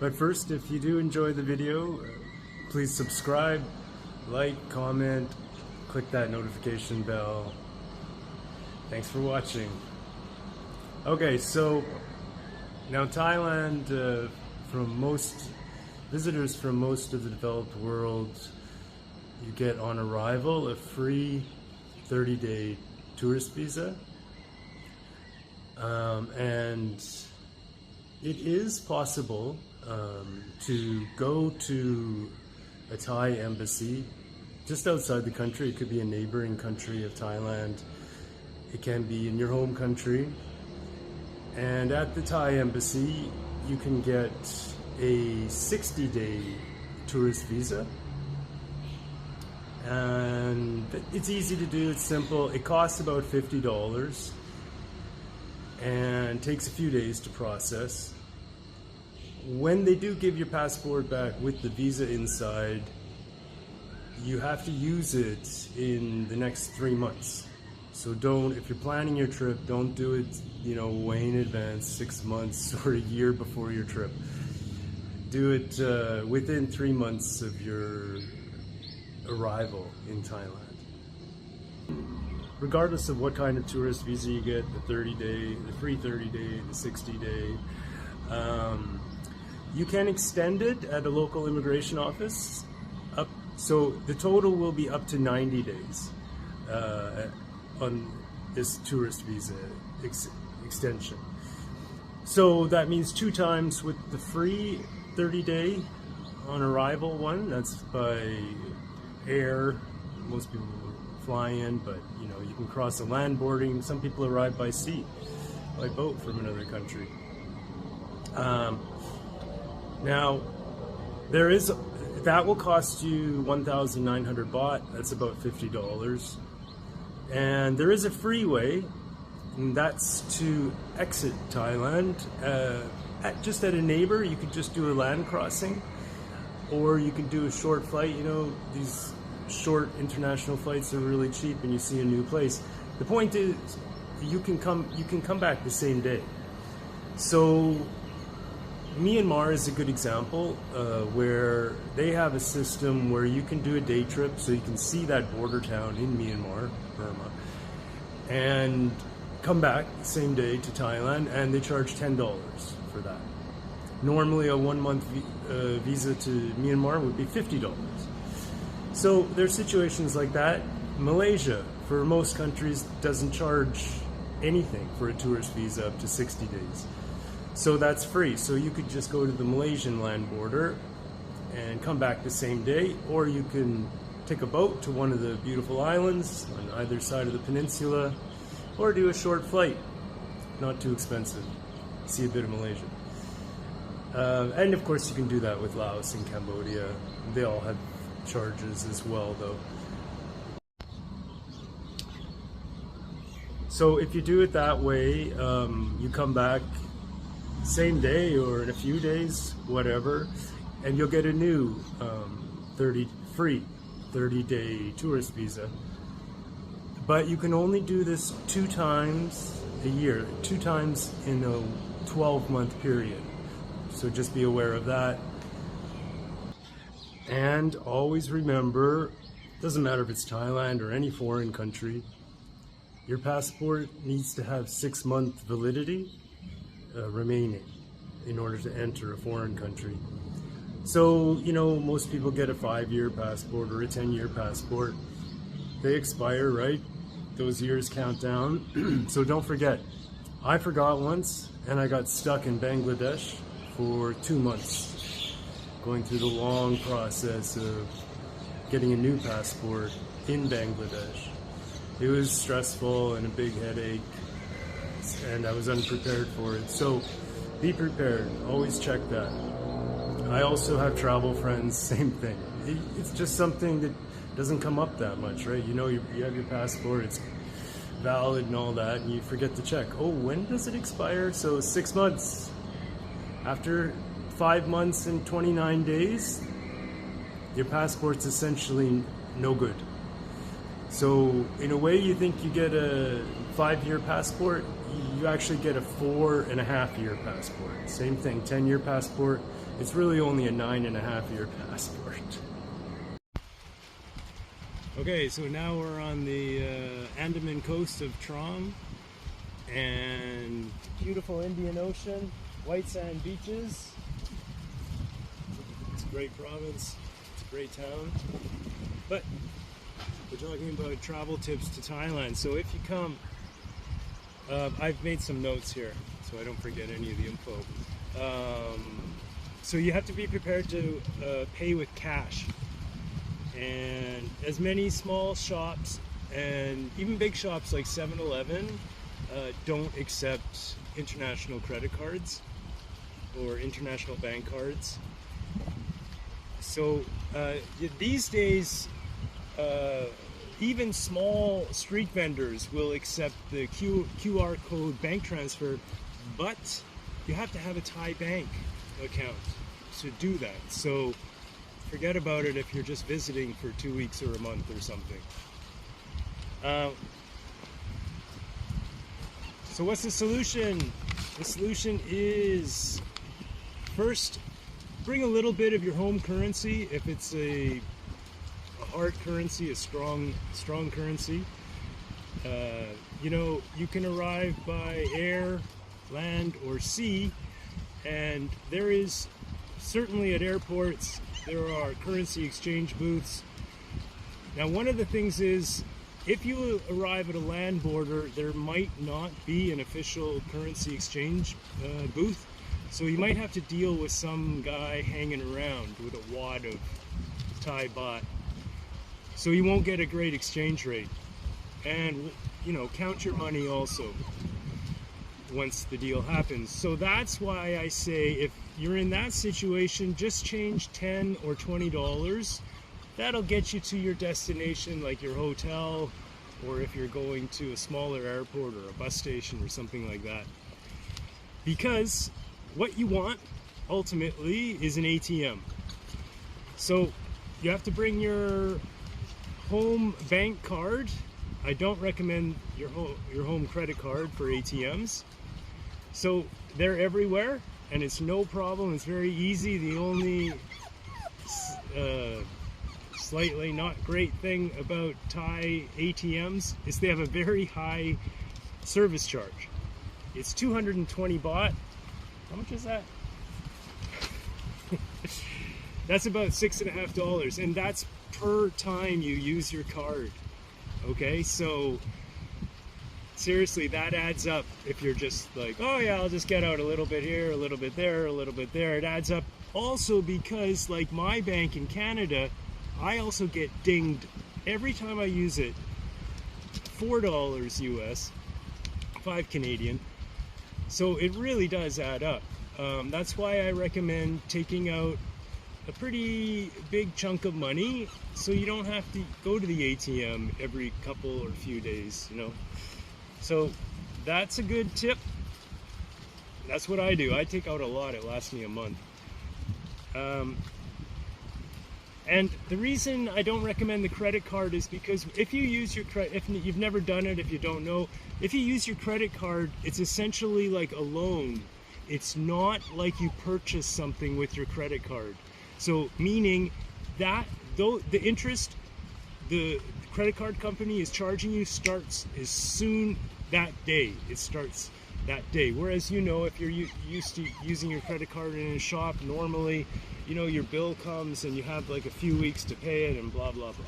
But first, if you do enjoy the video, please subscribe, like, comment, click that notification bell. Thanks for watching. Okay, so now Thailand, from most visitors from most of the developed world, you get on arrival a free 30-day tourist visa. And it is possible to go to a Thai embassy just outside the country. It could be a neighboring country of Thailand. It can be in your home country. And at the Thai embassy, you can get a 60-day tourist visa. And it's easy to do, it's simple. It costs about $50 and takes a few days to process. When they do give your passport back with the visa inside, you have to use it in the next 3 months. So if you're planning your trip, don't do it, way in advance, 6 months or a year before your trip. Do it within 3 months of your arrival in Thailand. Regardless of what kind of tourist visa you get, the 30-day, the free 30-day, the 60-day, you can extend it at a local immigration office. So the total will be up to 90 days on this tourist visa extension. So that means 2 times with the free 30-day on arrival one. That's by air. Most people fly in, but you can cross the land boarding. Some people arrive by sea, by boat from another country. Now, that will cost you 1,900 baht. That's about $50. And there is a freeway, and that's to exit Thailand. Just at a neighbor, you could just do a land crossing, or you can do a short flight. These short international flights are really cheap, and you see a new place. The point is, you can come back the same day. So Myanmar is a good example where they have a system where you can do a day trip, so you can see that border town in Myanmar, Burma, and come back the same day to Thailand, and they charge $10 for that. Normally a 1-month visa to Myanmar would be $50. So there's situations like that. Malaysia, for most countries, doesn't charge anything for a tourist visa up to 60 days. So that's free. So you could just go to the Malaysian land border and come back the same day, or you can take a boat to one of the beautiful islands on either side of the peninsula, or do a short flight, not too expensive, see a bit of Malaysia. And of course you can do that with Laos and Cambodia. They all have charges as well though. So if you do it that way, you come back same day or in a few days, whatever, and you'll get a new free 30-day tourist visa. But you can only do this 2 times a year, 2 times in a 12-month period. So just be aware of that. And always remember, doesn't matter if it's Thailand or any foreign country, your passport needs to have 6-month validity remaining in order to enter a foreign country. So, most people get a 5-year passport or a 10-year passport. They expire, right? Those years count down. So don't forget. I forgot once, and I got stuck in Bangladesh for 2 months, going through the long process of getting a new passport in Bangladesh. It was stressful and a big headache, and I was unprepared for it. So be prepared, always check that. I also have travel friends, same thing. It's just something that doesn't come up that much, right? You have your passport, it's valid and all that, and you forget to check. Oh, when does it expire? So 6 months. After 5 months and 29 days, your passport's essentially no good. So in a way, you think you get a 5-year passport, you actually get a 4.5-year passport. Same thing, 10-year passport It's really only a 9.5-year passport. Okay, so now we're on the Andaman coast of Tram, and beautiful Indian Ocean, white sand beaches. It's a great province, it's a great town, but we're talking about travel tips to Thailand. So if you come, I've made some notes here so I don't forget any of the info. So you have to be prepared to pay with cash. And as many small shops and even big shops like 7-Eleven don't accept international credit cards or international bank cards. So these days, even small street vendors will accept the QR code bank transfer, but you have to have a Thai bank account to do that. So forget about it if you're just visiting for 2 weeks or a month or something. So what's the solution? The solution is, first, bring a little bit of your home currency. If it's a hard currency, a strong currency, you know, you can arrive by air, land, or sea, and there is certainly at airports there are currency exchange booths. Now, one of the things is, if you arrive at a land border, there might not be an official currency exchange booth, so you might have to deal with some guy hanging around with a wad of Thai baht. So you won't get a great exchange rate. And, you know, count your money also once the deal happens. So that's why I say, if you're in that situation, just change $10 or $20. That'll get you to your destination, like your hotel, or if you're going to a smaller airport or a bus station or something like that. Because what you want ultimately is an ATM. So you have to bring your home bank card. I don't recommend your home credit card for ATMs. So they're everywhere, and it's no problem. It's very easy. The only slightly not great thing about Thai ATMs is they have a very high service charge. It's 220 baht. How much is that? That's about $6.50, and that's per time you use your card. Okay, so seriously, that adds up. If you're just like, oh yeah, I'll just get out a little bit here, a little bit there, a little bit there, it adds up. Also, because like my bank in Canada, I also get dinged every time I use it. $4 US, 5 Canadian. So it really does add up. That's why I recommend taking out a pretty big chunk of money, so you don't have to go to the ATM every couple or few days, you know. So that's a good tip. That's what I do. I take out a lot. It lasts me a month. And the reason I don't recommend the credit card is because if you use your credit, if you've never done it, if you don't know, if you use your credit card, it's essentially like a loan. It's not like you purchase something with your credit card. So meaning that though the interest the credit card company is charging you starts as soon that day. It starts that day. Whereas, you know, if you're used to using your credit card in a shop, normally, you know, your bill comes and you have like a few weeks to pay it and blah, blah, blah.